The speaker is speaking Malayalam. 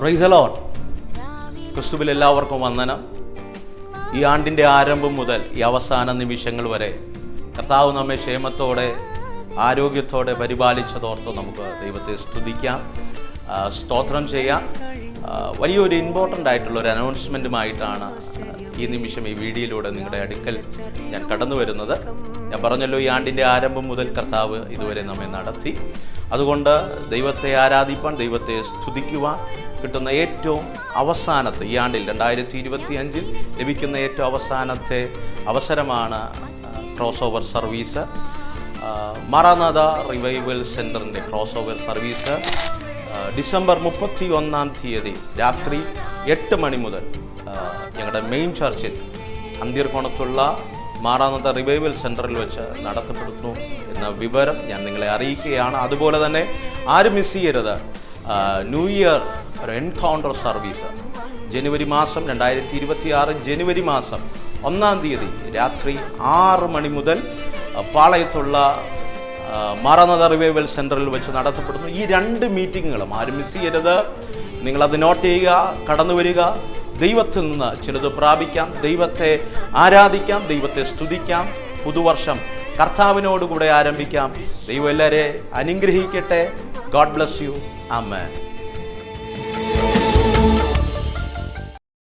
Praise the Lord. ക്രിസ്തുവിൽ എല്ലാവർക്കും വന്ദനം. ഈ ആണ്ടിൻ്റെ ആരംഭം മുതൽ ഈ അവസാന നിമിഷങ്ങൾ വരെ കർത്താവ് നമ്മെ ക്ഷേമത്തോടെ ആരോഗ്യത്തോടെ പരിപാലിച്ചതോർത്ത് നമുക്ക് ദൈവത്തെ സ്തുതിക്കാം, സ്തോത്രം ചെയ്യാം. വലിയൊരു ഇമ്പോർട്ടൻ്റ് ആയിട്ടുള്ള ഒരു അനൗൺസ്മെൻറ്റുമായിട്ടാണ് ഈ നിമിഷം ഈ വീഡിയോയിലൂടെ നിങ്ങളുടെ അടുക്കൽ ഞാൻ കടന്നു വരുന്നത്. ഞാൻ പറഞ്ഞല്ലോ, ഈ ആണ്ടിൻ്റെ ആരംഭം മുതൽ കർത്താവ് ഇതുവരെ നമ്മെ നടത്തി. അതുകൊണ്ട് ദൈവത്തെ ആരാധിപ്പാൻ, ദൈവത്തെ സ്തുതിക്കുവാൻ കിട്ടുന്ന ഏറ്റവും അവസാനത്തെ, ഈ ആണ്ടിൽ 2025 ലഭിക്കുന്ന ഏറ്റവും അവസാനത്തെ അവസരമാണ് cross over service. Maranatha revival സെൻറ്ററിൻ്റെ ക്രോസ് ഓവർ സർവീസ് ഡിസംബർ 31 രാത്രി 8 മണി മുതൽ ഞങ്ങളുടെ മെയിൻ ചർച്ചിൽ അന്തിർകോണത്തുള്ള മാറാനാഥ റിവൈവൽ സെൻറ്ററിൽ വെച്ച് നടത്തപ്പെടുന്നു എന്ന വിവരം ഞാൻ നിങ്ങളെ അറിയിക്കുകയാണ്. അതുപോലെ തന്നെ ആരും മിസ് ചെയ്യരുത്, ന്യൂ ഇയർ ഒരു എൻകൗണ്ടർ സർവീസ് ജനുവരി മാസം 2026 ജനുവരി മാസം 1 രാത്രി 6 മണി മുതൽ പാളയത്തുള്ള മാറാനാഥ റിവൈവൽ സെൻറ്ററിൽ വെച്ച് നടത്തപ്പെടുന്നു. ഈ 2 മീറ്റിങ്ങുകളും ആരും മിസ് ചെയ്യരുത്. നിങ്ങളത് നോട്ട് ചെയ്യുക, കടന്നു വരിക. ദൈവത്തിൽ നിന്ന് ചിലത് പ്രാപിക്കാം, ദൈവത്തെ ആരാധിക്കാം, ദൈവത്തെ സ്തുതിക്കാം. പുതുവർഷം കർത്താവിനോടുകൂടെ ആരംഭിക്കാം. ദൈവം എല്ലാവരെ അനുഗ്രഹിക്കട്ടെ. God bless you. ആമേൻ.